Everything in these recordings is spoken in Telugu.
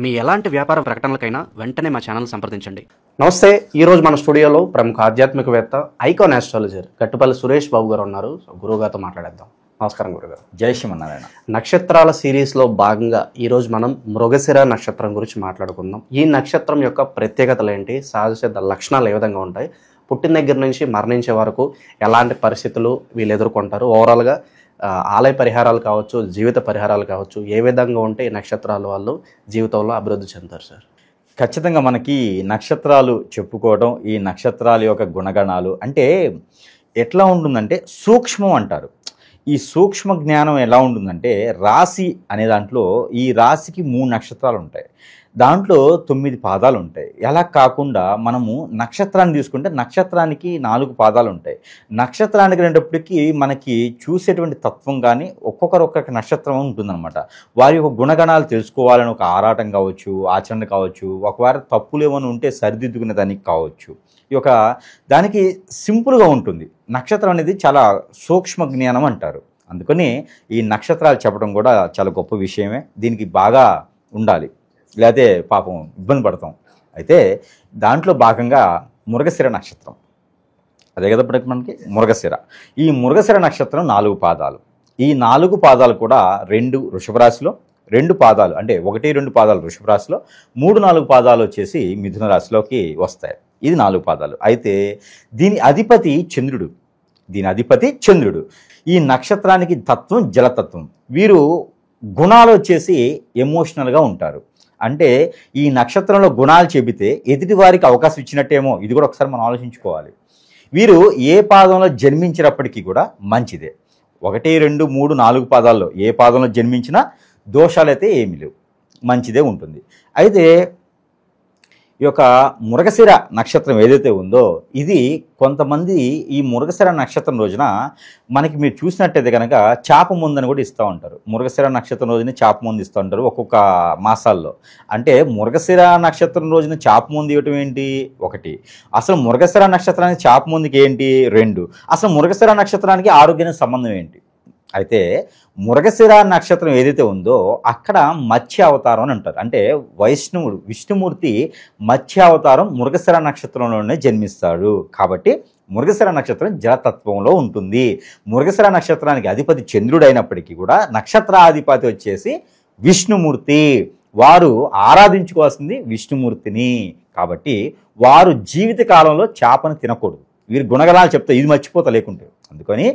మీ ఎలాంటి వ్యాపార ప్రకటనలకైనా వెంటనే మా ఛానల్ సంప్రదించండి. నమస్తే. ఈరోజు మన స్టూడియోలో ప్రముఖ ఆధ్యాత్మికవేత్త ఐకాన్ ఆస్ట్రాలజర్ గట్టుపల్లి సురేష్ బాబు గారు ఉన్నారు. గురువుగారితో మాట్లాడేద్దాం. నమస్కారం గురుగారు. జై శ్రీమన్నారాయణ. నక్షత్రాల సిరీస్లో భాగంగా ఈరోజు మనం మృగశిర నక్షత్రం గురించి మాట్లాడుకుందాం. ఈ నక్షత్రం యొక్క ప్రత్యేకతలు ఏంటి, సహజ సిద్ధ లక్షణాలు ఏ విధంగా ఉంటాయి, పుట్టిన దగ్గర నుంచి మరణించే వరకు ఎలాంటి పరిస్థితులు వీళ్ళు ఎదుర్కొంటారు, ఓవరాల్గా ఆలయ పరిహారాలు కావచ్చు, జీవిత పరిహారాలు కావచ్చు, ఏ విధంగా ఉంటే ఈ నక్షత్రాల వాళ్ళు జీవితంలో అభివృద్ధి చెందుతారు సార్? ఖచ్చితంగా మనకి నక్షత్రాలు చెప్పుకోవడం, ఈ నక్షత్రాల యొక్క గుణగణాలు అంటే ఎట్లా ఉంటుందంటే సూక్ష్మం అంటారు. ఈ సూక్ష్మ జ్ఞానం ఎలా ఉంటుందంటే రాశి అనే దాంట్లో ఈ రాశికి 3 నక్షత్రాలు ఉంటాయి, దాంట్లో 9 పాదాలు ఉంటాయి. ఎలా కాకుండా మనము నక్షత్రాన్ని తీసుకుంటే నక్షత్రానికి 4 పాదాలు ఉంటాయి. నక్షత్రానికి రెండప్పటికీ మనకి చూసేటువంటి తత్వం కానీ ఒక్కొక్క నక్షత్రం ఉంటుందన్నమాట. వారి యొక్క గుణగణాలు తెలుసుకోవాలని ఒక ఆరాటం కావచ్చు, ఆచరణ కావచ్చు, ఒకవేళ తప్పులు ఏమైనా ఉంటే సరిదిద్దుకునే దానికి కావచ్చు. ఈ యొక్క దానికి సింపుల్గా ఉంటుంది. నక్షత్రం అనేది చాలా సూక్ష్మ జ్ఞానం అంటారు. అందుకని ఈ నక్షత్రాలు చెప్పడం కూడా చాలా గొప్ప విషయమే. దీనికి బాగా ఉండాలి, లేకపోతే పాపం ఇబ్బంది పడతాం. అయితే దాంట్లో భాగంగా మృగశిర నక్షత్రం, అదే కదా మనకి మృగశిర. ఈ మృగశిర నక్షత్రం 4 పాదాలు. ఈ 4 పాదాలు కూడా 2 వృషభ రాశిలో, 2 పాదాలు అంటే 1-2 పాదాలు వృషభ రాశిలో, 3-4 పాదాలు వచ్చేసి మిథున రాశిలోకి వస్తాయి. ఇది 4 పాదాలు. అయితే దీని అధిపతి చంద్రుడు. ఈ నక్షత్రానికి తత్వం జలతత్వం. వీరు గుణాలు వచ్చేసి ఎమోషనల్గా ఉంటారు. అంటే ఈ నక్షత్రంలో గుణాలు చెబితే ఎదుటి వారికి అవకాశం ఇచ్చినట్టేమో. ఇది కూడా ఒకసారి మనం ఆలోచించుకోవాలి. వీరు ఏ పాదంలో జన్మించినప్పటికీ కూడా మంచిదే. 1, 2, 3, 4 పాదాల్లో ఏ పాదంలో జన్మించినా దోషాలైతే ఏమీ లేవు, మంచిదే ఉంటుంది. అయితే ఈ యొక్క మృగశిర నక్షత్రం ఏదైతే ఉందో ఇది కొంతమంది ఈ మృగశిర నక్షత్రం రోజున మనకి మీరు చూసినట్టయితే కనుక చాప ముందని కూడా ఇస్తూ ఉంటారు. మృగశిర నక్షత్రం రోజున చాప ముందు ఇస్తూ ఉంటారు ఒక్కొక్క మాసాల్లో. అంటే మృగశిర నక్షత్రం రోజున చాప ముందు ఇవ్వటం ఏంటి? 1. అసలు మృగశిర నక్షత్రానికి చాప ముందుకి ఏంటి? 2. అసలు మృగశిర నక్షత్రానికి ఆరోగ్యానికి సంబంధం ఏంటి? అయితే మృగశిర నక్షత్రం ఏదైతే ఉందో అక్కడ మత్స్య అవతారం అని అంటారు. అంటే విష్ణుమూర్తి మత్స్య అవతారం మృగశిర నక్షత్రంలోనే జన్మిస్తాడు. కాబట్టి మృగశిర నక్షత్రం జలతత్వంలో ఉంటుంది. మృగశిర నక్షత్రానికి అధిపతి చంద్రుడు అయినప్పటికీ కూడా నక్షత్రాధిపతి వచ్చేసి విష్ణుమూర్తి. వారు ఆరాధించుకోవాల్సింది విష్ణుమూర్తిని. కాబట్టి వారు జీవిత కాలంలో చేపను తినకూడదు. వీరి గుణగణాలు చెప్తే ఇది మర్చిపోతా లేకుంటే. అందుకని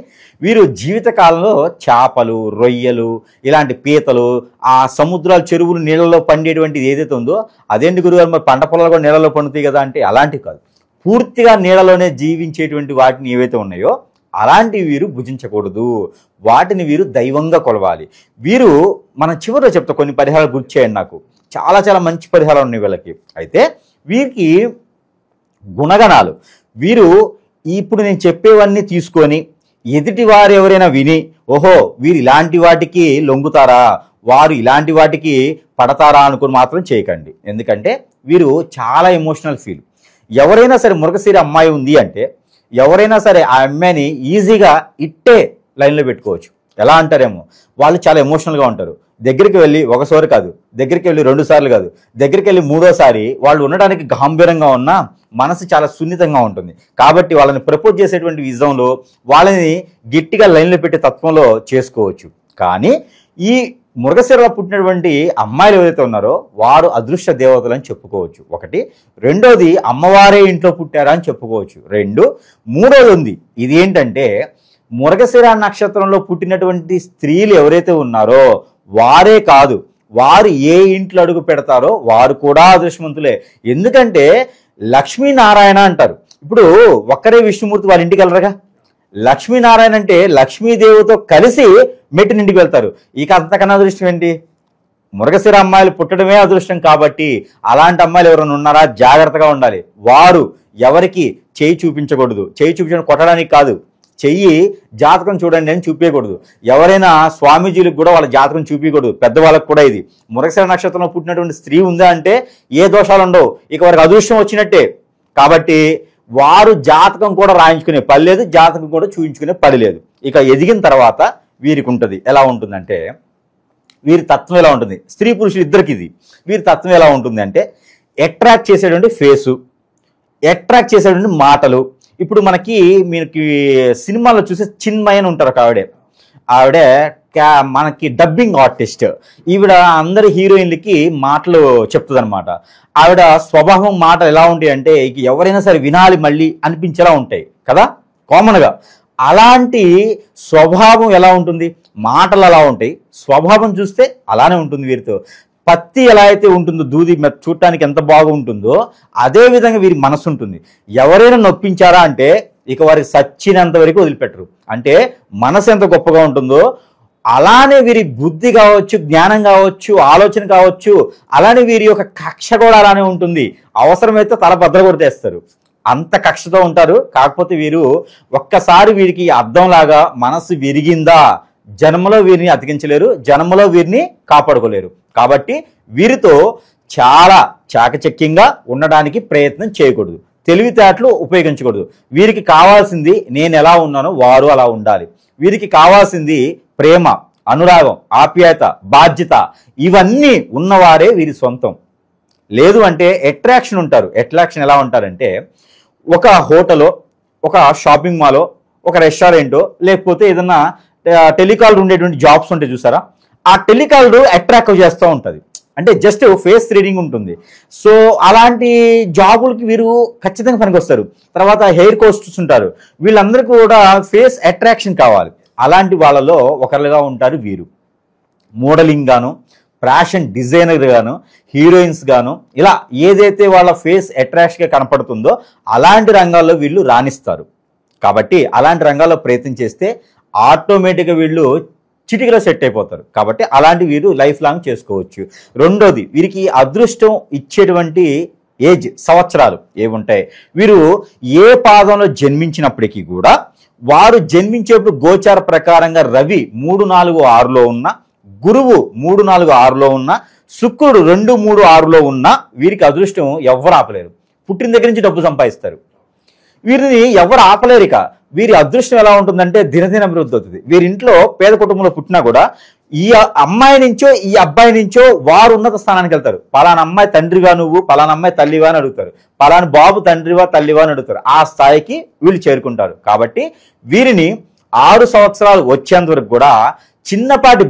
వీరు జీవితకాలంలో చేపలు, రొయ్యలు, ఇలాంటి పీతలు, ఆ సముద్రాలు, చెరువులు, నీళ్ళలో పండేటువంటిది ఏదైతే ఉందో అదేంటి గురుగారు మరి పంట పొలాలు కూడా నీళ్ళలో పండుతాయి కదా అంటే అలాంటివి కాదు. పూర్తిగా నీళ్ళలోనే జీవించేటువంటి వాటిని ఏవైతే ఉన్నాయో అలాంటివి వీరు భుజించకూడదు. వాటిని వీరు దైవంగా కొలవాలి. వీరు మన చివరిలో చెప్తా కొన్ని పరిహారాలు గుర్తు చేయండి. నాకు చాలా చాలా మంచి పరిహారాలు ఉన్నాయి వీళ్ళకి. అయితే వీరికి గుణగణాలు, వీరు ఇప్పుడు నేను చెప్పేవన్నీ తీసుకొని ఎదుటి వారు ఎవరైనా విని ఓహో వీరు ఇలాంటి వాటికి లొంగుతారా, వారు ఇలాంటి వాటికి పడతారా అనుకుని మాత్రం చేయకండి. ఎందుకంటే వీరు చాలా ఎమోషనల్ ఫీల్. ఎవరైనా సరే మృగశిర అమ్మాయి ఉంది అంటే ఎవరైనా సరే ఆ అమ్మాయిని ఈజీగా ఇట్టే లైన్లో పెట్టుకోవచ్చు. ఎలా అంటారేమో, వాళ్ళు చాలా ఎమోషనల్గా ఉంటారు. దగ్గరికి వెళ్ళి ఒకసారి కాదు, దగ్గరికి వెళ్ళి 2 సార్లు కాదు, దగ్గరికి వెళ్ళి 3వ సారి వాళ్ళు ఉండడానికి గాంభీరంగా ఉన్నా మనసు చాలా సున్నితంగా ఉంటుంది. కాబట్టి వాళ్ళని ప్రపోజ్ చేసేటువంటి విజయంలో వాళ్ళని గట్టిగా లైన్లో పెట్టే తత్వంలో చేసుకోవచ్చు. కానీ ఈ మృగశిరలో పుట్టినటువంటి అమ్మాయిలు ఎవరైతే ఉన్నారో వారు అదృష్ట దేవతలు అని చెప్పుకోవచ్చు. 1. 2వది అమ్మవారే ఇంట్లో పుట్టారా అని చెప్పుకోవచ్చు. 2. 3వది ఉంది. ఇది ఏంటంటే మృగశిర నక్షత్రంలో పుట్టినటువంటి స్త్రీలు ఎవరైతే ఉన్నారో వారే కాదు, వారు ఏ ఇంట్లో అడుగు పెడతారో వారు కూడా అదృష్టవంతులే. ఎందుకంటే లక్ష్మీనారాయణ అంటారు. ఇప్పుడు ఒక్కరే విష్ణుమూర్తి వాళ్ళ ఇంటికి వెళ్ళరుగా. లక్ష్మీనారాయణ అంటే లక్ష్మీదేవితో కలిసి మెట్టినింటికి వెళ్తారు. ఇక అంతకన్నా అదృష్టం ఏంటి? మృగశిర అమ్మాయిలు పుట్టడమే అదృష్టం. కాబట్టి అలాంటి అమ్మాయిలు ఎవరైనా ఉన్నారా జాగ్రత్తగా ఉండాలి. వారు ఎవరికి చేయి చూపించకూడదు. చేయి చూపించడం కొట్టడానికి కాదు, చెయ్యి జాతకం చూడండి అని చూపించకూడదు. ఎవరైనా స్వామీజీలకు కూడా వాళ్ళ జాతకం చూపించకూడదు. పెద్దవాళ్ళకు కూడా ఇది మృగశిర నక్షత్రంలో పుట్టినటువంటి స్త్రీ ఉందా అంటే ఏ దోషాలు ఉండవు, ఇక వారికి అదృష్టం వచ్చినట్టే. కాబట్టి వారు జాతకం కూడా రాయించుకునే పని లేదు, జాతకం కూడా చూపించుకునే పని లేదు. ఇక ఎదిగిన తర్వాత వీరికి ఉంటుంది. ఎలా ఉంటుందంటే వీరి తత్వం ఎలా ఉంటుంది, స్త్రీ పురుషులు ఇద్దరికి ఇది. వీరి తత్వం ఎలా ఉంటుంది అంటే అట్రాక్ట్ చేసేటువంటి ఫేసు, అట్రాక్ట్ చేసేటువంటి మాటలు. ఇప్పుడు మీకు సినిమాలో చూసే చిన్మయి అని ఉంటారు ఒక ఆవిడ మనకి డబ్బింగ్ ఆర్టిస్ట్. ఈవిడ అందరి హీరోయిన్లకి మాటలు చెప్తుంది అనమాట. ఆవిడ స్వభావం మాటలు ఎలా ఉంటాయి అంటే ఎవరైనా సరే వినాలి మళ్ళీ అనిపించేలా ఉంటాయి కదా కామన్గా. అలాంటి స్వభావం ఎలా ఉంటుంది, మాటలు అలా ఉంటాయి, స్వభావం చూస్తే అలానే ఉంటుంది వీరితో. పత్తి ఎలా అయితే ఉంటుందో దూది చూడటానికి ఎంత బాగుంటుందో అదే విధంగా వీరి మనసు ఉంటుంది. ఎవరైనా నొప్పించారా అంటే ఇక వారికి సచ్చినంత వరకు వదిలిపెట్టరు. అంటే మనసు ఎంత గొప్పగా ఉంటుందో అలానే వీరి బుద్ధి కావచ్చు, జ్ఞానం కావచ్చు, ఆలోచన కావచ్చు, అలానే వీరి యొక్క కక్ష కూడా అలానే ఉంటుంది. అవసరమైతే తల బద్దలు కొట్టేస్తారు, అంత కక్షతో ఉంటారు. కాకపోతే వీరు ఒక్కసారి వీరికి అర్థంలాగా మనసు విరిగిందా జన్మలో వీరిని అతికించలేరు, జన్మలో వీరిని కాపాడుకోలేరు. కాబట్టి వీరితో చాలా చాకచక్యంగా ఉండడానికి ప్రయత్నం చేయకూడదు, తెలివితేటలు ఉపయోగించకూడదు. వీరికి కావాల్సింది నేను ఎలా ఉన్నానో వారు అలా ఉండాలి. వీరికి కావాల్సింది ప్రేమ, అనురాగం, ఆప్యాయత, బాధ్యత, ఇవన్నీ ఉన్నవారే వీరి సొంతం. లేదు అంటే అట్రాక్షన్ ఉంటారు. అట్రాక్షన్ ఎలా ఉంటారంటే ఒక హోటలో, ఒక షాపింగ్ మాలో, ఒక రెస్టారెంటో, లేకపోతే ఏదన్నా టెలికాలర్ ఉండేటువంటి జాబ్స్ ఉంటాయి చూసారా, ఆ టెలికాలర్ అట్రాక్ట్ చేస్తూ ఉంటుంది. అంటే జస్ట్ ఫేస్ రీడింగ్ ఉంటుంది. సో అలాంటి జాబులకి వీరు ఖచ్చితంగా పనికొస్తారు. తర్వాత హెయిర్ కోస్ట్స్ ఉంటారు, వీళ్ళందరికీ కూడా ఫేస్ అట్రాక్షన్ కావాలి. అలాంటి వాళ్ళలో ఒకరుగా ఉంటారు వీరు. మోడలింగ్ గాను, ఫ్యాషన్ డిజైనర్ గాను, హీరోయిన్స్ గాను, ఇలా ఏదైతే వాళ్ళ ఫేస్ అట్రాక్ట్గా కనపడుతుందో అలాంటి రంగాల్లో వీళ్ళు రాణిస్తారు. కాబట్టి అలాంటి రంగాల్లో ప్రయత్నం చేస్తే ఆటోమేటిక్గా వీళ్ళు చిటికలో సెట్ అయిపోతారు. కాబట్టి అలాంటి వీరు లైఫ్ లాంగ్ చేసుకోవచ్చు. రెండోది, వీరికి అదృష్టం ఇచ్చేటువంటి ఏజ్ సంవత్సరాలు ఏముంటాయి, వీరు ఏ పాదంలో జన్మించినప్పటికీ కూడా వారు జన్మించేప్పుడు గోచార ప్రకారంగా రవి 3, 4, 6లో ఉన్న, గురువు 3, 4, 6లో ఉన్న, శుక్రుడు 2, 3, 6లో ఉన్న వీరికి అదృష్టం ఎవరు ఆపలేరు. పుట్టిన దగ్గర నుంచి డబ్బు సంపాదిస్తారు. వీరిని ఎవరు ఆపలేరు. ఇక వీరి అదృష్టం ఎలా ఉంటుందంటే దినదిన అభివృద్ధి అవుతుంది. వీరింట్లో పేద కుటుంబంలో పుట్టినా కూడా ఈ అమ్మాయి నుంచో ఈ అబ్బాయి నుంచో వారు ఉన్నత స్థానానికి వెళ్తారు. పలానా అమ్మాయి తండ్రివా నువ్వు, పలానా అమ్మాయి తల్లివా అని అడుగుతారు, పలానా బాబు తండ్రివా తల్లివా అని అడుగుతారు. ఆ స్థాయికి వీళ్ళు చేరుకుంటారు. కాబట్టి వీరిని 6 సంవత్సరాలు వచ్చేంత వరకు కూడా చిన్నపాటి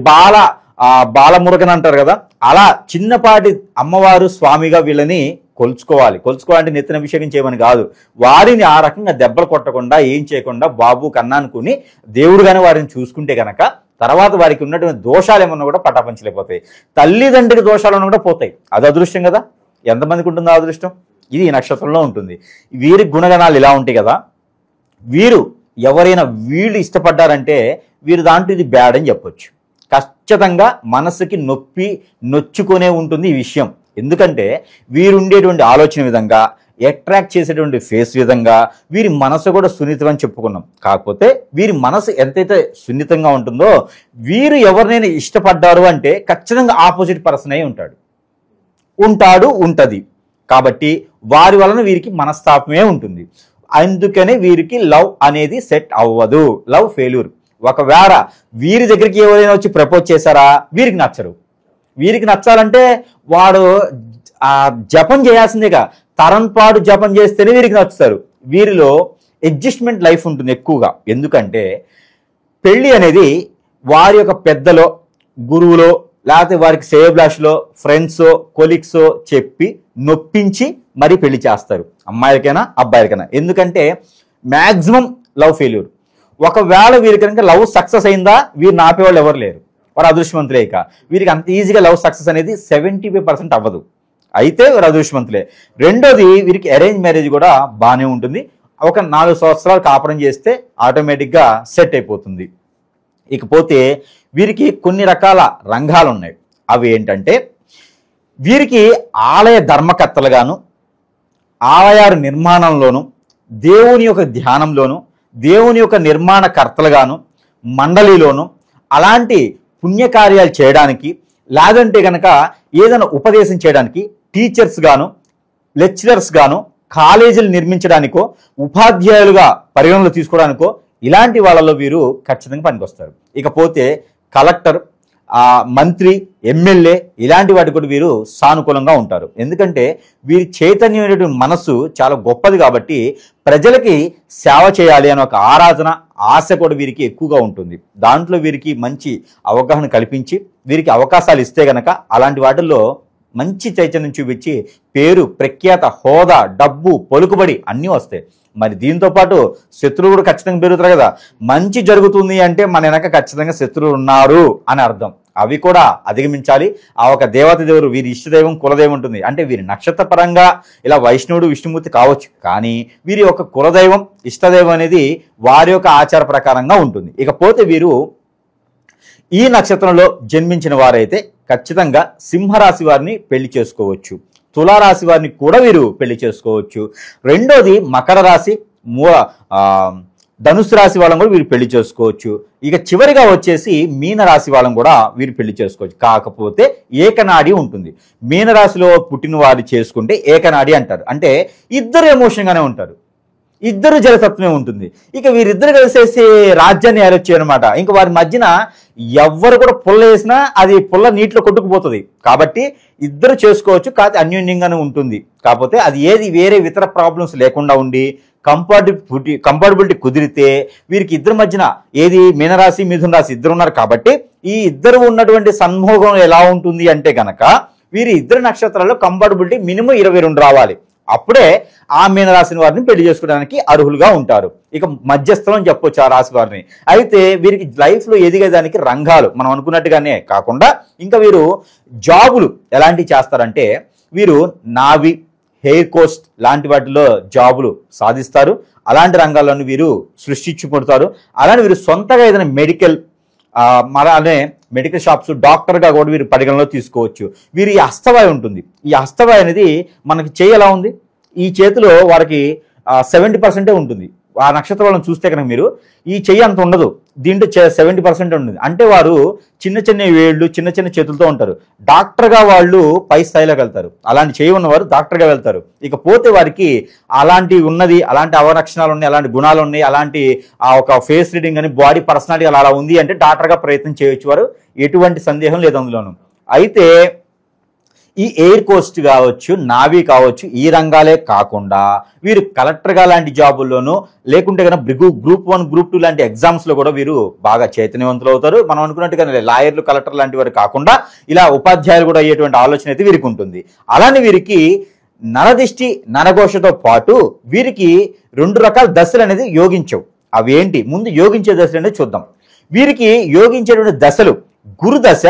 బాలమురుగన్ అంటారు కదా, అలా చిన్నపాటి అమ్మవారు స్వామిగా వీళ్ళని కొలుచుకోవాలంటే నెత్తిన అభిషేకం చేయమని కాదు, వారిని ఆ రకంగా దెబ్బలు కొట్టకుండా ఏం చేయకుండా బాబు కన్నా అనుకుని దేవుడుగానే వారిని చూసుకుంటే కనుక తర్వాత వారికి ఉన్నటువంటి దోషాలు ఏమన్నా కూడా పటాపంచలేకపోతాయి. తల్లిదండ్రికి దోషాలు ఉన్నా కూడా పోతాయి. అది అదృష్టం కదా. ఎంతమందికి ఉంటుందో అదృష్టం? ఇది ఈ నక్షత్రంలో ఉంటుంది. వీరి గుణగణాలు ఇలా ఉంటాయి కదా. వీరు ఎవరైనా వీళ్ళు ఇష్టపడ్డారంటే వీరు దాంట్లో ఇది బ్యాడ్ అని చెప్పొచ్చు. ఖచ్చితంగా మనసుకి నొచ్చుకునే ఉంటుంది ఈ విషయం. ఎందుకంటే వీరుండేటువంటి ఆలోచన విధంగా, అట్రాక్ట్ చేసేటువంటి ఫేస్ విధంగా వీరి మనసు కూడా సున్నితం అని చెప్పుకున్నాం. కాకపోతే వీరి మనసు ఎంతైతే సున్నితంగా ఉంటుందో వీరు ఎవరినైనా ఇష్టపడ్డారు అంటే ఖచ్చితంగా ఆపోజిట్ పర్సన్ అయి ఉంటుంది. కాబట్టి వారి వలన వీరికి మనస్తాపమే ఉంటుంది. అందుకనే వీరికి లవ్ అనేది సెట్ అవ్వదు, లవ్ ఫెయిల్యూర్. ఒకవేళ వీరి దగ్గరికి ఎవరైనా వచ్చి ప్రపోజ్ చేశారా, వీరికి నచ్చరు. వీరికి నచ్చాలంటే వాడు జపం చేయాల్సిందేగా, తరంపాటు జపం చేస్తేనే వీరికి నచ్చుతారు. వీరిలో అడ్జస్ట్మెంట్ లైఫ్ ఉంటుంది ఎక్కువగా. ఎందుకంటే పెళ్ళి అనేది వారి యొక్క పెద్దలో, గురువులో, లేకపోతే వారికి శ్రేయోభిలాషులో, ఫ్రెండ్సో, కొలీగ్సో చెప్పి నొప్పించి మరీ పెళ్లి చేస్తారు, అమ్మాయిలకైనా అబ్బాయిలకైనా. ఎందుకంటే మ్యాక్సిమం లవ్ ఫెయిల్యూర్. ఒకవేళ వీరికి కనుక లవ్ సక్సెస్ అయిందా వీరిని ఆపేవాళ్ళు ఎవరు లేరు, వారు అదృష్టవంతులే. ఇక వీరికి అంత ఈజీగా లవ్ సక్సెస్ అనేది 75% అవ్వదు, అయితే వారు అదృష్టవంతులే. రెండోది, వీరికి అరేంజ్ మ్యారేజ్ కూడా బాగానే ఉంటుంది. ఒక 4 సంవత్సరాలు కాపురం చేస్తే ఆటోమేటిక్గా సెట్ అయిపోతుంది. ఇకపోతే వీరికి కొన్ని రకాల రంగాలు ఉన్నాయి. అవి ఏంటంటే వీరికి ఆలయ ధర్మకర్తలుగాను, ఆలయాల నిర్మాణంలోను, దేవుని యొక్క ధ్యానంలోను, దేవుని యొక్క నిర్మాణ కర్తలుగాను, మండలిలోను అలాంటి పుణ్యకార్యాలు చేయడానికి, లేదంటే కనుక ఏదైనా ఉపదేశం చేయడానికి టీచర్స్ గాను, లెక్చరర్స్ గాను, కాలేజీలు నిర్మించడానికో, ఉపాధ్యాయులుగా పరిగణనలు తీసుకోవడానికో ఇలాంటి వాళ్ళలో వీరు ఖచ్చితంగా పనికొస్తారు. ఇకపోతే కలెక్టర్, మంత్రి, ఎమ్మెల్యే ఇలాంటి వాటి కూడా వీరు సానుకూలంగా ఉంటారు. ఎందుకంటే వీరి చైతన్యమైనటువంటి మనసు చాలా గొప్పది కాబట్టి ప్రజలకి సేవ చేయాలి అనే ఒక ఆరాధన, ఆశ కూడా వీరికి ఎక్కువగా ఉంటుంది. దాంట్లో వీరికి మంచి అవగాహన కల్పించి వీరికి అవకాశాలు ఇస్తే గనక అలాంటి వాటిల్లో మంచి చైతన్యం చూపించి పేరు, ప్రఖ్యాత, హోదా, డబ్బు, పలుకుబడి అన్నీ వస్తాయి. మరి దీంతో పాటు శత్రువులు కూడా ఖచ్చితంగా పెరుగుతారు కదా. మంచి జరుగుతుంది అంటే మన వెనక ఖచ్చితంగా శత్రువులు ఉన్నారు అని అర్థం. అవి కూడా అధిగమించాలి. ఆ ఒక దేవత దేవుడు వీరి ఇష్టదైవం, కులదైవం ఉంటుంది. అంటే వీరి నక్షత్ర పరంగా ఇలా వైష్ణవుడు, విష్ణుమూర్తి కావచ్చు, కానీ వీరి యొక్క కులదైవం, ఇష్టదైవం అనేది వారి యొక్క ఆచార ప్రకారంగా ఉంటుంది. ఇకపోతే వీరు ఈ నక్షత్రంలో జన్మించిన వారైతే ఖచ్చితంగా సింహరాశి వారిని పెళ్లి చేసుకోవచ్చు. తులారాశి వారిని కూడా వీరు పెళ్లి చేసుకోవచ్చు. రెండోది మకర రాశి, ధనుసు రాశి వాళ్ళని కూడా వీరు పెళ్లి చేసుకోవచ్చు. ఇక చివరిగా వచ్చేసి మీనరాశి వాళ్ళని కూడా వీరు పెళ్లి చేసుకోవచ్చు. కాకపోతే ఏకనాడి ఉంటుంది. మీనరాశిలో పుట్టిన వారు చేసుకుంటే ఏకనాడి అంటారు. అంటే ఇద్దరు ఎమోషన్గానే ఉంటారు, ఇద్దరు జలతత్వమే ఉంటుంది. ఇక వీరిద్దరు కలిసేసి రాజ్యాన్ని ఏరొచ్చు అనమాట. ఇంకా వారి మధ్యన ఎవ్వరు కూడా పుల్ల వేసినా అది పుల్ల నీటిలో కొట్టుకుపోతుంది. కాబట్టి ఇద్దరు చేసుకోవచ్చు, కాకపోతే అన్యోన్యంగానే ఉంటుంది. కాకపోతే అది ఏది వేరే ఇతర ప్రాబ్లమ్స్ లేకుండా ఉండి కంపాటబిలిటీ కుదిరితే వీరికి ఇద్దరి మధ్యన ఏది మీనరాశి, మిథున రాశి ఇద్దరు ఉన్నారు కాబట్టి ఈ ఇద్దరు ఉన్నటువంటి సన్మోగం ఎలా ఉంటుంది అంటే గనక వీరి ఇద్దరు నక్షత్రాల్లో కంపాటబిలిటీ మినిమం 22 రావాలి. అప్పుడే ఆ మీనరాశిని వారిని పెళ్లి చేసుకోవడానికి అర్హులుగా ఉంటారు. ఇక మధ్యస్థం అని చెప్పొచ్చు ఆ రాశి వారిని. అయితే వీరికి లైఫ్లో ఎదిగేదానికి రంగాలు మనం అనుకున్నట్టుగానే కాకుండా ఇంకా వీరు జాబులు ఎలాంటివి చేస్తారంటే వీరు నావీ, ఎయిర్ కోస్ట్ లాంటి వాటిలో జాబులు సాధిస్తారు. అలాంటి రంగాలను వీరు సృష్టించుకుంటారు. అలానే వీరు సొంతగా ఏదైనా అలానే మెడికల్ షాప్స్, డాక్టర్గా కూడా వీరు పరిగణలో తీసుకోవచ్చు. వీరి హస్తవాయి ఉంటుంది. ఈ హస్తవాయి అనేది మనకి చేయి ఎలా ఉంది, ఈ చేతిలో వారికి 70% ఉంటుంది. ఆ నక్షత్రాలను చూస్తే కనుక మీరు ఈ చెయ్యి అంత ఉండదు, దీంట్లో 70% ఉంటుంది. అంటే వారు చిన్న చిన్న వేళ్ళు, చిన్న చిన్న చేతులతో ఉంటారు. డాక్టర్గా వాళ్ళు పై స్థాయిలోకి వెళ్తారు. అలాంటి చేయి ఉన్నవారు డాక్టర్గా వెళ్తారు. ఇకపోతే వారికి అలాంటి ఉన్నది, అలాంటి అవలక్షణాలు ఉన్నాయి, అలాంటి గుణాలు ఉన్నాయి, అలాంటి ఒక ఫేస్ రీడింగ్ అని బాడీ పర్సనాలిటీ అలా ఉంది అంటే డాక్టర్గా ప్రయత్నం చేయొచ్చు వారు, ఎటువంటి సందేహం లేదు అందులోనూ. అయితే ఈ ఎయిర్ కోస్ట్ కావచ్చు, నావీ కావచ్చు, ఈ రంగాలే కాకుండా వీరు కలెక్టర్గా లాంటి జాబుల్లోనూ లేకుంటే కనుక గ్రూప్ 1, గ్రూప్ 2 లాంటి ఎగ్జామ్స్లో కూడా వీరు బాగా చైతన్యవంతులు అవుతారు. మనం అనుకున్నట్టుగా లాయర్లు, కలెక్టర్ లాంటి వారు కాకుండా ఇలా ఉపాధ్యాయులు కూడా అయ్యేటువంటి ఆలోచన అయితే వీరికి ఉంటుంది. అలానే వీరికి నరదిష్టి, నరఘోషతో పాటు వీరికి 2 రకాల దశలు అనేది యోగించవు. అవి ఏంటి, ముందు యోగించే దశలు అనేది చూద్దాం. వీరికి యోగించేటువంటి దశలు గురు దశ,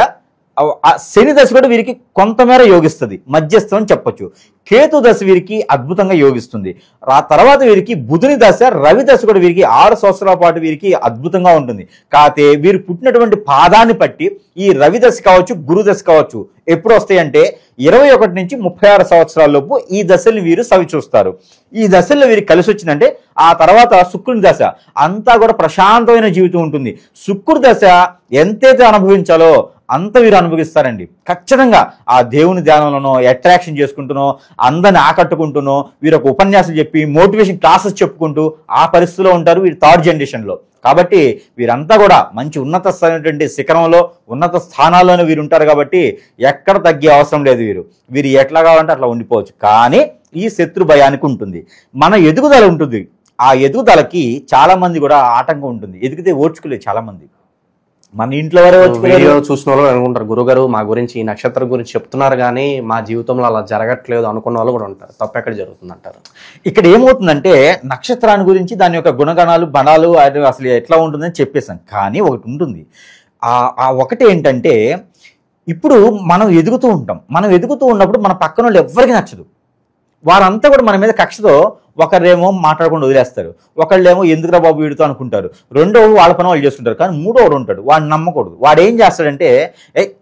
శని దశ కూడా వీరికి కొంతమేర యోగిస్తుంది, మధ్యస్థం అని చెప్పొచ్చు. కేతు దశ వీరికి అద్భుతంగా యోగిస్తుంది. ఆ తర్వాత వీరికి బుధుని దశ, రవి దశ కూడా వీరికి 6 సంవత్సరాల పాటు వీరికి అద్భుతంగా ఉంటుంది. కాకపోతే వీరు పుట్టినటువంటి పాదాన్ని బట్టి ఈ రవి దశ కావచ్చు, గురు దశ కావచ్చు ఎప్పుడు వస్తాయంటే 21 నుంచి 36 సంవత్సరాల లోపు ఈ దశల్ని వీరు సవి చూస్తారు. ఈ దశల్లో వీరికి కలిసి వచ్చిందంటే ఆ తర్వాత శుక్రుని దశ అంతా కూడా ప్రశాంతమైన జీవితం ఉంటుంది. శుక్రుడి దశ ఎంతైతే అనుభవించాలో అంత వీరు అనుభవిస్తారండి. ఖచ్చితంగా ఆ దేవుని ధ్యానంలోనో, అట్రాక్షన్ చేసుకుంటూనో, అందరిని ఆకట్టుకుంటూనో, వీరు ఒక ఉపన్యాసం చెప్పి మోటివేషన్ క్లాసెస్ చెప్పుకుంటూ ఆ పరిస్థితిలో ఉంటారు వీరు 3rd జనరేషన్లో. కాబట్టి వీరంతా కూడా మంచి ఉన్నత స్థాయినటువంటి శిఖరంలో, ఉన్నత స్థానాల్లోనే వీరు ఉంటారు. కాబట్టి ఎక్కడ తగ్గే అవసరం లేదు. వీరు ఎట్లా కావాలంటే అట్లా ఉండిపోవచ్చు. కానీ ఈ శత్రు భయానికి ఉంటుంది, మన ఎదుగుదల ఉంటుంది. ఆ ఎదుగుదలకి చాలా మంది కూడా ఆటంకం ఉంటుంది. ఎదిగితే ఓర్చుకోలేదు చాలా మంది. మన ఇంట్లో వీడియో చూసిన వాళ్ళు అనుకుంటారు, గురుగారు మా గురించి ఈ నక్షత్రం గురించి చెప్తున్నారు కానీ మా జీవితంలో అలా జరగట్లేదు అనుకున్న వాళ్ళు కూడా ఉంటారు. తప్పు ఎక్కడ జరుగుతుంది అంటారు? ఇక్కడ ఏమవుతుందంటే నక్షత్రాన్ని గురించి దాని యొక్క గుణగణాలు, బలాలు అసలు ఎట్లా ఉంటుందని చెప్పేసాం. కానీ ఒకటి ఉంటుంది, ఆ ఒకటి ఏంటంటే ఇప్పుడు మనం ఎదుగుతూ ఉంటాం. మనం ఎదుగుతూ ఉన్నప్పుడు మన పక్కన వాళ్ళు ఎవ్వరికి నచ్చదు. వారంతా కూడా మన మీద కక్షతో ఒకరేమో మాట్లాడకుండా వదిలేస్తారు, ఒకళ్ళేమో ఎందుకురా బాబు వీడితో అనుకుంటారు, రెండో వాళ్ళ పని వాళ్ళు చేసుకుంటారు. కానీ మూడోవాడు ఉంటాడు, వాడిని నమ్మకూడదు. వాడు ఏం చేస్తాడంటే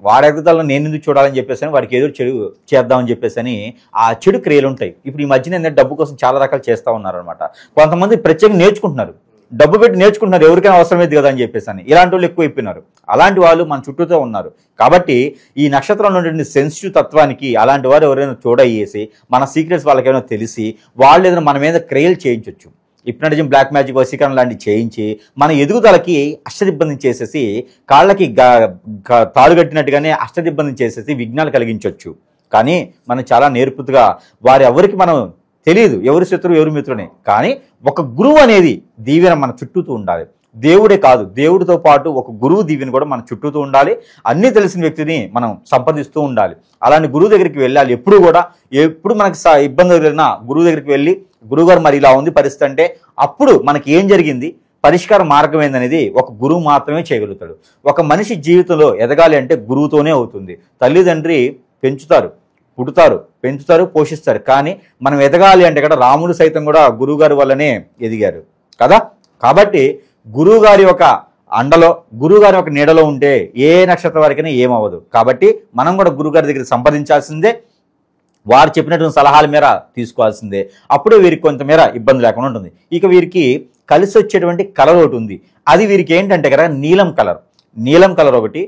వాడి ఎదుగుదలను నేను ఎందుకు చూడాలని చెప్పేసి వాడికి ఏదో చెడు చేద్దామని చెప్పేసి అని ఆ చెడు క్రియలు ఉంటాయి. ఇప్పుడు ఈ మధ్యన ఏంటంటే డబ్బు కోసం చాలా రకాలు చేస్తూ ఉన్నారు అనమాట. కొంతమంది ప్రత్యేకంగా నేర్చుకుంటున్నారు, డబ్బు పెట్టి నేర్చుకుంటున్నారు, ఎవరికైనా అవసరమైంది కదా అని చెప్పేసి అని. ఇలాంటి వాళ్ళు ఎక్కువ అయిపోయినారు. అలాంటి వాళ్ళు మన చుట్టూతో ఉన్నారు. కాబట్టి ఈ నక్షత్రంలో ఉన్నటువంటి సెన్సిటివ్ తత్వానికి అలాంటి వారు ఎవరైనా చూడయ్యేసి మన సీక్రెట్స్ వాళ్ళకి ఏమైనా తెలిసి వాళ్ళు ఏదైనా మన మీద క్రియలు చేయించవచ్చు. హిప్నటిజం, బ్లాక్ మ్యాజిక్, వశీకరణ లాంటివి చేయించి మన ఎదుగుదలకి అష్టదిబ్బంది చేసేసి కాళ్ళకి తాడు కట్టినట్టుగానే అష్టదిబ్బంది చేసేసి విఘ్నాలు కలిగించవచ్చు. కానీ మనం చాలా నేర్పుతుగా వారి ఎవరికి మనం తెలియదు, ఎవరి శత్రువు ఎవరి మిత్రుని. కానీ ఒక గురువు అనేది దీవెన మన చుట్టూతూ ఉండాలి. దేవుడే కాదు, దేవుడితో పాటు ఒక గురువు దీవెన కూడా మన చుట్టూతూ ఉండాలి. అన్నీ తెలిసిన వ్యక్తిని మనం సంపాదిస్తూ ఉండాలి. అలాంటి గురువు దగ్గరికి వెళ్ళాలి. ఎప్పుడు కూడా ఎప్పుడు మనకి ఇబ్బంది కలిగినా గురువు దగ్గరికి వెళ్ళి, గురువుగారు మరి ఇలా ఉంది పరిస్థితి అంటే, అప్పుడు మనకి ఏం జరిగింది, పరిష్కార మార్గం ఏందనేది ఒక గురువు మాత్రమే చేయగలుగుతాడు. ఒక మనిషి జీవితంలో ఎదగాలి అంటే గురువుతోనే అవుతుంది. తల్లిదండ్రి పెంచుతారు, పుడతారు, పెంచుతారు, పోషిస్తారు. కానీ మనం ఎదగాలి అంటే కూడా రాముడు సైతం కూడా గురువుగారి వల్లనే ఎదిగారు కదా. కాబట్టి గురువుగారి యొక్క అండలో, గురువుగారి యొక్క నీడలో ఉంటే ఏ నక్షత్రం వారికైనా ఏమవ్వదు. కాబట్టి మనం కూడా గురువుగారి దగ్గర సంప్రదించాల్సిందే, వారు చెప్పినటువంటి సలహాల మేర తీసుకోవాల్సిందే. అప్పుడే వీరికి కొంతమేర ఇబ్బంది లేకుండా ఉంటుంది. ఇక వీరికి కలిసి వచ్చేటువంటి కలర్ ఒకటి ఉంది. అది వీరికి ఏంటంటే కదా నీలం కలర్ ఒకటి,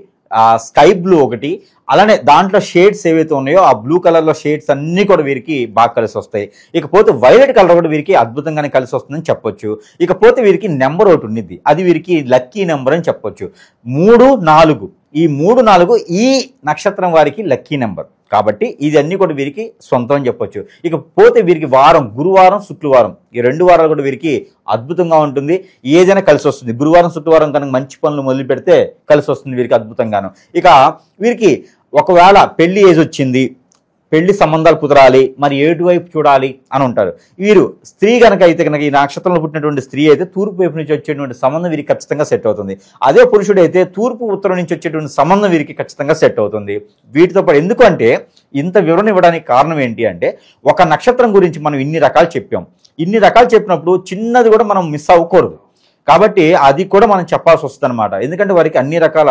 స్కై బ్లూ ఒకటి, అలానే దాంట్లో షేడ్స్ ఏవైతే ఉన్నాయో ఆ బ్లూ కలర్లో షేడ్స్ అన్నీ కూడా వీరికి బాగా కలిసి వస్తాయి. ఇకపోతే వైలెట్ కలర్ కూడా వీరికి అద్భుతంగానే కలిసి వస్తుందని చెప్పొచ్చు. ఇకపోతే వీరికి నెంబర్ ఒకటి ఉండిద్ది, అది వీరికి లక్కీ నెంబర్ అని చెప్పొచ్చు. 3, 4 ఈ 3, 4 ఈ నక్షత్రం వారికి లక్కీ నెంబర్. కాబట్టి ఇది అన్ని కూడా వీరికి సొంతం అని చెప్పొచ్చు. ఇకపోతే వీరికి వారం, గురువారం, శుక్రవారం, ఈ 2 వారాలు కూడా వీరికి అద్భుతంగా ఉంటుంది. ఏదైనా కలిసి వస్తుంది. గురువారం, శుక్రవారం కనుక మంచి పనులు మొదలు పెడితే కలిసి వస్తుంది వీరికి అద్భుతంగాను. ఇక వీరికి ఒకవేళ పెళ్లి ఏజ్ వచ్చింది, పెళ్లి సంబంధాలు కుదరాలి, మరి ఏటువైపు చూడాలి అని ఉంటారు. వీరు స్త్రీ కనుక అయితే కనుక ఈ నక్షత్రంలో పుట్టినటువంటి స్త్రీ అయితే తూర్పు వైపు నుంచి వచ్చేటువంటి సంబంధం వీరికి ఖచ్చితంగా సెట్ అవుతుంది. అదే పురుషుడు అయితే తూర్పు, ఉత్తరం నుంచి వచ్చేటువంటి సంబంధం వీరికి ఖచ్చితంగా సెట్ అవుతుంది. వీటితో పాటు ఎందుకంటే ఇంత వివరణ ఇవ్వడానికి కారణం ఏంటి అంటే, ఒక నక్షత్రం గురించి మనం ఇన్ని రకాలు చెప్పాం. ఇన్ని రకాలు చెప్పినప్పుడు చిన్నది కూడా మనం మిస్ అవ్వకూడదు. కాబట్టి అది కూడా మనం చెప్పాల్సి వస్తుంది అనమాట. ఎందుకంటే వారికి అన్ని రకాల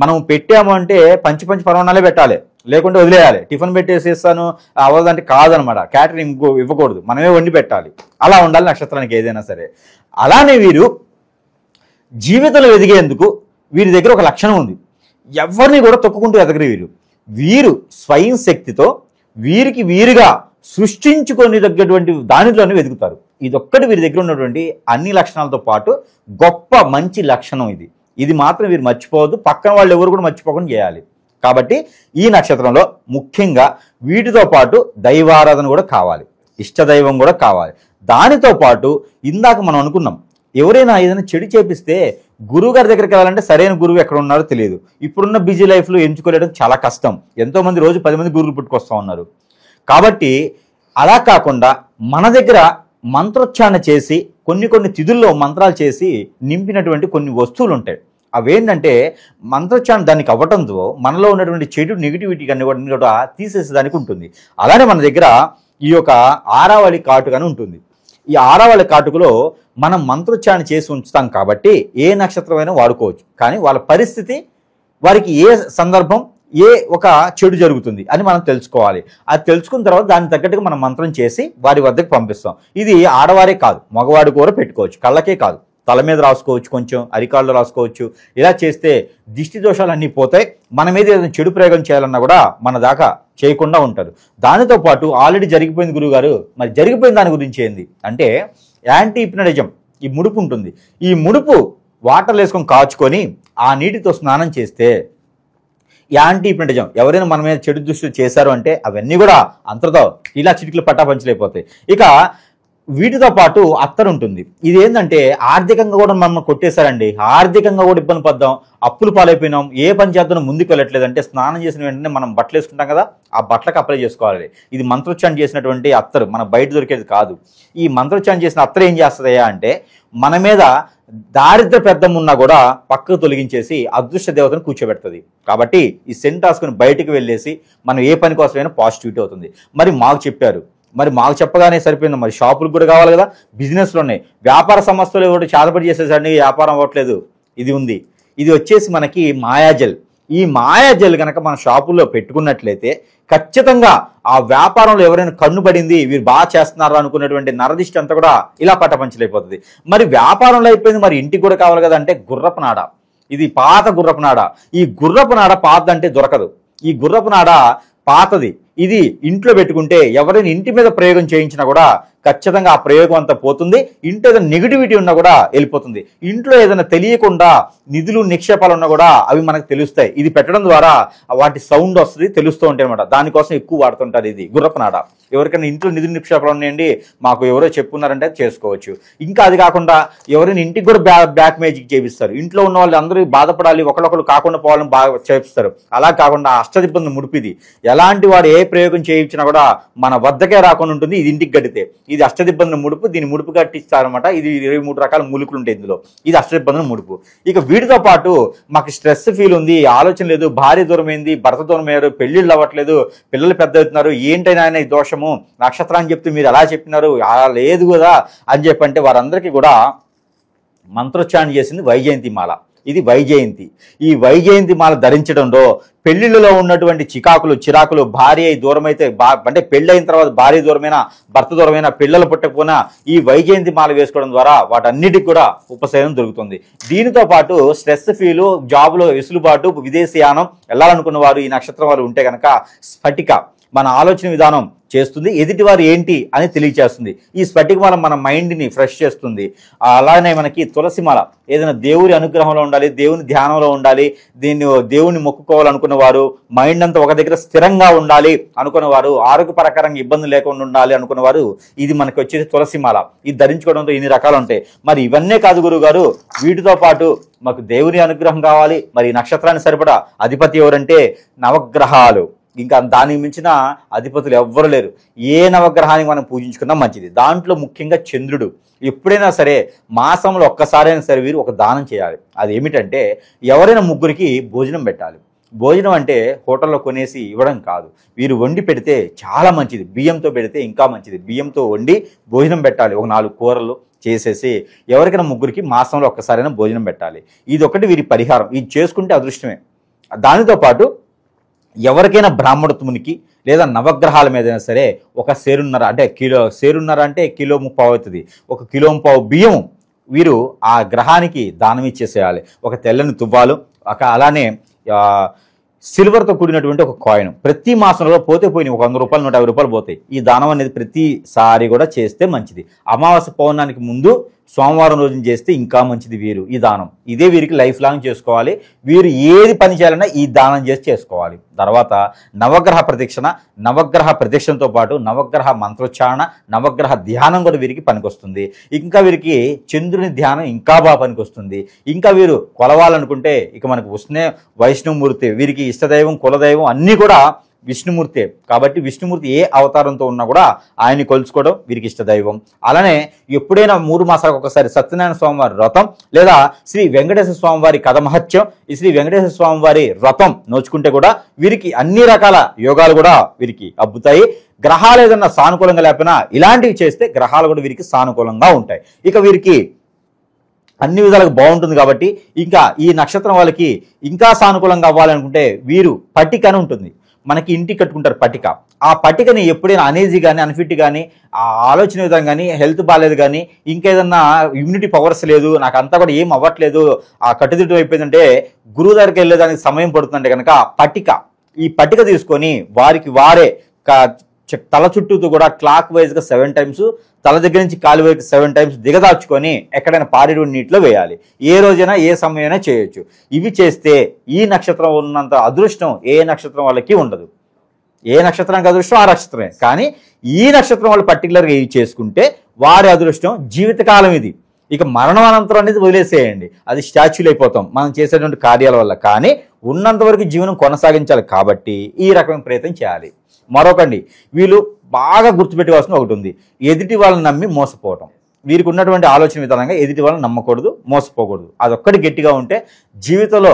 మనం పెట్టాము అంటే పంచి పరమాణాలే పెట్టాలి, లేకుంటే వదిలేయాలి. టిఫిన్ పెట్టేసేస్తాను అవ్వదంటే కాదనమాట. క్యాటరింగ్ ఇవ్వకూడదు, మనమే వండి పెట్టాలి. అలా ఉండాలి నక్షత్రానికి ఏదైనా సరే. అలానే వీరు జీవితంలో ఎదిగేందుకు వీరి దగ్గర ఒక లక్షణం ఉంది. ఎవరిని కూడా తొక్కుకుంటూ ఎదగరు. వీరు స్వయం శక్తితో వీరికి వీరుగా సృష్టించుకొని తగ్గటువంటి దానిలోనే వెతుకుతారు. ఇదొక్కటి వీరి దగ్గర ఉన్నటువంటి అన్ని లక్షణాలతో పాటు గొప్ప మంచి లక్షణం ఇది. ఇది మాత్రం వీరు మర్చిపోవద్దు, పక్కన వాళ్ళు ఎవరు కూడా మర్చిపోకుండా చేయాలి. కాబట్టి ఈ నక్షత్రంలో ముఖ్యంగా వీటితో పాటు దైవారాధన కూడా కావాలి, ఇష్టదైవం కూడా కావాలి. దానితో పాటు ఇందాక మనం అనుకున్నాం, ఎవరైనా ఏదైనా చెడు చేపిస్తే గురువు గారి దగ్గరికి వెళ్ళాలంటే సరైన గురువు ఎక్కడ ఉన్నారో తెలియదు. ఇప్పుడున్న బిజీ లైఫ్లో ఎంచుకోలేడం చాలా కష్టం. ఎంతోమంది రోజు 10 మంది గురువులు పుట్టుకొస్తూ ఉన్నారు. కాబట్టి అలా కాకుండా మన దగ్గర మంత్రోచ్చారణ చేసి కొన్ని తిథుల్లో మంత్రాలు చేసి నింపినటువంటి కొన్ని వస్తువులు ఉంటాయి. అవేంటంటే మంత్రోచ్చారణ దానికి అవ్వటంతో మనలో ఉన్నటువంటి చెడు నెగిటివిటీ అన్ని కూడా తీసేసేదానికి ఉంటుంది. అలానే మన దగ్గర ఈ యొక్క ఆరావళి కాటుక అని ఉంటుంది. ఈ ఆరావళి కాటుకలో మనం మంత్రోచ్చారణ చేసి ఉంచుతాం కాబట్టి ఏ నక్షత్రమైనా వాడుకోవచ్చు. కానీ వాళ్ళ పరిస్థితి, వారికి ఏ సందర్భం, ఏ ఒక చెడు జరుగుతుంది అని మనం తెలుసుకోవాలి. అది తెలుసుకున్న తర్వాత దానికి తగ్గట్టుగా మనం మంత్రం చేసి వారి వద్దకు పంపిస్తాం. ఇది ఆడవారే కాదు, మగవాడు కూడా పెట్టుకోవచ్చు. కళ్ళకే కాదు, తల మీద రాసుకోవచ్చు, కొంచెం అరికాళ్ళు రాసుకోవచ్చు. ఇలా చేస్తే దిష్టి దోషాలు అన్నీ పోతాయి. మన మీద ఏదైనా చెడు ప్రయోగం చేయాలన్నా కూడా మన దాకా చేయకుండా ఉంటారు. దానితో పాటు ఆల్రెడీ జరిగిపోయింది గురువుగారు, మరి జరిగిపోయిన దాని గురించి ఏంది అంటే యాంటీ హిప్నటిజం, ఈ ముడుపు ఉంటుంది. ఈ ముడుపు వాటర్లో వేసుకొని కాచుకొని ఆ నీటితో స్నానం చేస్తే యాంటీ హిప్నటిజం, ఎవరైనా మన మీద చెడు దృష్టి చేశారు అంటే అవన్నీ కూడా అంతర్తో ఇలా చిటికలు పట్టాపంచలైపోతాయి. ఇక వీటితో పాటు అత్తరు ఉంటుంది. ఇది ఏంటంటే ఆర్థికంగా కూడా మనం కొట్టేశారండి, ఆర్థికంగా కూడా ఇబ్బంది పడ్డాం, అప్పులు పాలైపోయినాం, ఏ పని చేద్దాం ముందుకు వెళ్ళట్లేదు అంటే స్నానం చేసిన వెంటనే మనం బట్టలు వేసుకుంటాం కదా, ఆ బట్టలకు అప్లై చేసుకోవాలి. ఇది మంత్రోచ్చారణ చేసినటువంటి అత్తరు, మన బయట దొరికేది కాదు. ఈ మంత్రోచ్చారణ చేసిన అత్తరు ఏం చేస్తుందయ్యా అంటే మన మీద దారిద్ర పెద్దం ఉన్నా కూడా పక్కకు తొలగించేసి అదృష్ట దేవతను కూర్చోబెడుతుంది. కాబట్టి ఈ సెంట్ రాసుకుని బయటికి వెళ్ళేసి మనం ఏ పని కోసమైనా పాజిటివిటీ అవుతుంది. మరి మాకు చెప్పారు, మరి మాకు చెప్పగానే సరిపోయింది, మరి షాపులకు కూడా కావాలి కదా, బిజినెస్లు ఉన్నాయి, వ్యాపార సంస్థలు కూడా చాదపడి చేసేసండి, వ్యాపారం అవ్వట్లేదు. ఇది ఉంది, ఇది వచ్చేసి మనకి మాయాజల్. ఈ మాయాజల్ కనుక మన షాపుల్లో పెట్టుకున్నట్లయితే ఖచ్చితంగా ఆ వ్యాపారంలో ఎవరైనా కన్ను పడింది, వీరు బాగా చేస్తున్నారు అనుకున్నటువంటి నరదిష్టి అంతా కూడా ఇలా పట్టపంచలైపోతుంది. మరి వ్యాపారంలో అయిపోయింది, మరి ఇంటికి కూడా కావాలి కదా అంటే గుర్రపు నాడ, ఇది పాత గుర్రపు నాడ. ఈ గుర్రపు నాడ పాతదంటే దొరకదు, ఈ గుర్రపు నాడ పాతది. ఇది ఇంట్లో పెట్టుకుంటే ఎవరైనా ఇంటి మీద ప్రయోగం చేయించినా కూడా ఖచ్చితంగా ఆ ప్రయోగం అంతా పోతుంది. ఇంట్లో ఏదైనా నెగిటివిటీ ఉన్నా కూడా వెళ్ళిపోతుంది. ఇంట్లో ఏదైనా తెలియకుండా నిధులు నిక్షేపాలు ఉన్నా కూడా అవి మనకు తెలుస్తాయి. ఇది పెట్టడం ద్వారా వాటి సౌండ్ వస్తుంది, తెలుస్తూ ఉంటాయి అనమాట. దానికోసం ఎక్కువ వాడుతుంటారు ఇది గుర్రపనాడ. ఎవరికైనా ఇంట్లో నిధులు నిక్షేపాలు ఉన్నాయండి, మాకు ఎవరో చెప్పున్నారంటే చేసుకోవచ్చు. ఇంకా అది కాకుండా ఎవరైనా ఇంటికి కూడా బ్లాక్ మ్యాజిక్ చేపిస్తారు. ఇంట్లో ఉన్న వాళ్ళు అందరూ బాధపడాలి, ఒకళ్ళొకళ్ళు కాకుండా పోవాలని బాగా చేపిస్తారు. అలా కాకుండా అష్టదిబ్బంది ముడిపిది. ఎలాంటి వాడు ఏ ప్రయోగం చేయించినా కూడా మన వద్దకే రాకుండా ఉంటుంది. ఇది ఇంటికి కడితే ఇది అష్టదిబ్బంది ముడుపు. దీన్ని ముడుపు కట్టిస్తారనమాట. ఇది 23 రకాల మూలికలు ఉంటాయి ఇందులో. ఇది అష్టదిబ్బంది ముడుపు. ఇక వీటితో పాటు మాకు స్ట్రెస్ ఫీల్ ఉంది, ఆలోచన లేదు, భార్య దూరమైంది, భర్త దూరమయ్యారు, పెళ్లిళ్ళు అవ్వట్లేదు, పిల్లలు పెద్ద అవుతున్నారు, ఏంటైనా ఆయన ఈ దోషము నక్షత్రాన్ని చెప్తే మీరు ఎలా చెప్పినారు, అలా లేదు కదా అని చెప్పంటే వారందరికీ కూడా మంత్రోచ్చారణ చేసింది వైజయంతి మాల. ఇది వైజయంతి. ఈ వైజయంతి మాల ధరించడంలో పెళ్లిళ్ళలో ఉన్నటువంటి చిరాకులు, భార్య దూరమైతే అంటే పెళ్ళైన తర్వాత భార్య దూరమైన, భర్త దూరమైన, పిల్లలు పుట్టకపోయినా ఈ వైజయంతి మాల వేసుకోవడం ద్వారా వాటన్నిటికి కూడా ఉపశమనం దొరుకుతుంది. దీనితో పాటు స్ట్రెస్ ఫీలు, జాబులో వెసులుబాటు, విదేశీయానం వెళ్ళాలనుకున్న వారు ఈ నక్షత్రం వారు ఉంటే కనుక స్ఫటిక మన ఆలోచన విధానం చేస్తుంది, ఎదుటివారు ఏంటి అని తెలియచేస్తుంది. ఈ స్ఫటికమాల మన మైండ్ని ఫ్రెష్ చేస్తుంది. అలానే మనకి తులసిమాల ఏదైనా దేవుని అనుగ్రహంలో ఉండాలి, దేవుని ధ్యానంలో ఉండాలి, దేవుని మొక్కుకోవాలనుకున్న వారు, మైండ్ అంతా ఒక దగ్గర స్థిరంగా ఉండాలి అనుకున్న వారు, ఆరోగ్యపరకరంగా ఇబ్బంది లేకుండా ఉండాలి అనుకున్న వారు, ఇది మనకి వచ్చేసి తులసిమాల. ఇది ధరించుకోవడంతో ఇన్ని రకాలు ఉంటాయి. మరి ఇవన్నీ కాదు గురువు గారు, వీటితో పాటు మాకు దేవుని అనుగ్రహం కావాలి. మరి నక్షత్రానికి సరిపడా అధిపతి ఎవరంటే నవగ్రహాలు. ఇంకా దానికి మించిన అధిపతులు ఎవ్వరు లేరు. ఏ నవగ్రహానికి మనం పూజించుకున్నా మంచిది. దాంట్లో ముఖ్యంగా చంద్రుడు. ఎప్పుడైనా సరే మాసంలో ఒక్కసారైనా సరే వీరు ఒక దానం చేయాలి. అది ఏమిటంటే ఎవరైనా ముగ్గురికి భోజనం పెట్టాలి. భోజనం అంటే హోటల్లో కొనేసి ఇవ్వడం కాదు, వీరు వండి పెడితే చాలా మంచిది. బియ్యంతో పెడితే ఇంకా మంచిది. బియ్యంతో వండి భోజనం పెట్టాలి. ఒక 4 కూరలు చేసేసి ఎవరికైనా ముగ్గురికి మాసంలో ఒక్కసారైనా భోజనం పెట్టాలి. ఇది ఒకటి వీరి పరిహారం. ఇది చేసుకుంటే అదృష్టమే. దానితో పాటు ఎవరికైనా బ్రాహ్మణత్మునికి లేదా నవగ్రహాల మీదైనా సరే ఒక సేరున్నర అంటే సేరున్నర అంటే కిలో 30 అవుతుంది. 1 కిలో 30 బియ్యం వీరు ఆ గ్రహానికి దానం ఇచ్చేసేయాలి. ఒక తెల్లని తువ్వాలు, అలానే సిల్వర్తో కూడినటువంటి ఒక కాయిన్. ప్రతి మాసంలో పోతే పోయినాయి 100 రూపాయలు 150 రూపాయలు పోతాయి. ఈ దానం అనేది ప్రతిసారి కూడా చేస్తే మంచిది. అమావాస్య పౌర్ణానికి ముందు సోమవారం రోజున చేస్తే ఇంకా మంచిది వీరు ఈ దానం. ఇదే వీరికి లైఫ్ లాంగ్ చేసుకోవాలి. వీరు ఏది పని చేయాలన్నా ఈ దానం చేసి చేసుకోవాలి. తర్వాత నవగ్రహ ప్రదక్షిణతో పాటు నవగ్రహ మంత్రోచ్చారణ, నవగ్రహ ధ్యానం కూడా వీరికి పనికొస్తుంది. ఇంకా వీరికి చంద్రుని ధ్యానం ఇంకా బాగా పనికొస్తుంది. ఇంకా వీరు కొలవాలనుకుంటే ఇక మనకు వైష్ణవమూర్తి వీరికి ఇష్టదైవం, కులదైవం అన్నీ కూడా విష్ణుమూర్తే. కాబట్టి విష్ణుమూర్తి ఏ అవతారంతో ఉన్నా కూడా ఆయన్ని కొలుచుకోవడం వీరికి ఇష్టదైవం. అలానే ఎప్పుడైనా 3 మాసాలకు ఒకసారి సత్యనారాయణ స్వామి వారి వ్రతం లేదా శ్రీ వెంకటేశ్వర స్వామి వారి కథ మహత్యం, ఈ శ్రీ వెంకటేశ్వర స్వామి వారి వ్రతం నోచుకుంటే కూడా వీరికి అన్ని రకాల యోగాలు కూడా వీరికి అబ్బుతాయి. గ్రహాలు ఏదన్నా సానుకూలంగా లేకపోయినా ఇలాంటివి చేస్తే గ్రహాలు కూడా వీరికి సానుకూలంగా ఉంటాయి. ఇక వీరికి అన్ని విధాలుగా బాగుంటుంది. కాబట్టి ఇంకా ఈ నక్షత్రం వాళ్ళకి ఇంకా సానుకూలంగా అవ్వాలనుకుంటే వీరు పట్టిక అని ఉంటుంది. మనకి ఇంటికి కట్టుకుంటారు పట్టిక. ఆ పట్టికని ఎప్పుడైనా అనేజీ కానీ, అన్ఫిట్ కానీ, ఆ ఆలోచన విధంగా కానీ, హెల్త్ బాగాలేదు కానీ, ఇంకేదన్నా ఇమ్యూనిటీ పవర్స్ లేదు, నాకు అంతా కూడా ఏం అవ్వట్లేదు, ఆ కట్టుదిట్టం అయిపోయిందంటే గురువు దగ్గరికి వెళ్ళేదానికి సమయం పడుతుందంటే కనుక ఈ పట్టిక తీసుకొని వారికి వారే తల చుట్టూతో కూడా క్లాక్ వైజ్గా 7 టైమ్స్, తల దగ్గర నుంచి కాలు వరకు 7 టైమ్స్ దిగదార్చుకొని ఎక్కడైనా పారేడు నీటిలో వేయాలి. ఏ రోజైనా ఏ సమయమైనా చేయొచ్చు. ఇవి చేస్తే ఈ నక్షత్రం ఉన్నంత అదృష్టం ఏ నక్షత్రం వాళ్ళకి ఉండదు. ఏ నక్షత్రానికి అదృష్టం ఆ నక్షత్రమే. కానీ ఈ నక్షత్రం వాళ్ళు పర్టికులర్గా ఇవి చేసుకుంటే వారి అదృష్టం జీవితకాలం ఇది. ఇక మరణం అనంతరం అనేది వదిలేసేయండి, అది స్టాచ్యూలు అయిపోతాం మనం చేసేటువంటి కార్యాల వల్ల. కానీ ఉన్నంత వరకు జీవనం కొనసాగించాలి. కాబట్టి ఈ రకమైన ప్రయత్నం చేయాలి. మరొకండి, వీళ్ళు బాగా గుర్తుపెట్టుకోవాల్సిన ఒకటి ఉంది, ఎదుటి వాళ్ళని నమ్మి మోసపోవటం. వీరికి ఉన్నటువంటి ఆలోచన విధానంగా ఎదుటి వాళ్ళని నమ్మకూడదు, మోసపోకూడదు. అదొక్కటి గట్టిగా ఉంటే జీవితంలో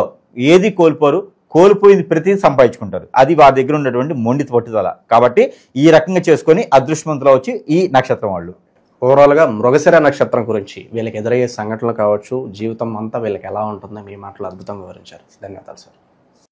ఏది కోల్పోరు, కోల్పోయింది ప్రతిదీ సంపాదించుకుంటారు. అది వారి దగ్గర ఉన్నటువంటి మొండి పట్టుదల. కాబట్టి ఈ రకంగా చేసుకొని అదృష్టవంతులు వచ్చి ఈ నక్షత్రం వాళ్ళు. ఓవరాల్గా మృగశిర నక్షత్రం గురించి వీళ్ళకి ఎదురయ్యే సంఘటనలు కావచ్చు, జీవితం అంతా వీళ్ళకి ఎలా ఉంటుందో మీ మాటలు అద్భుతంగా వివరించారు. ధన్యవాదాలు సార్.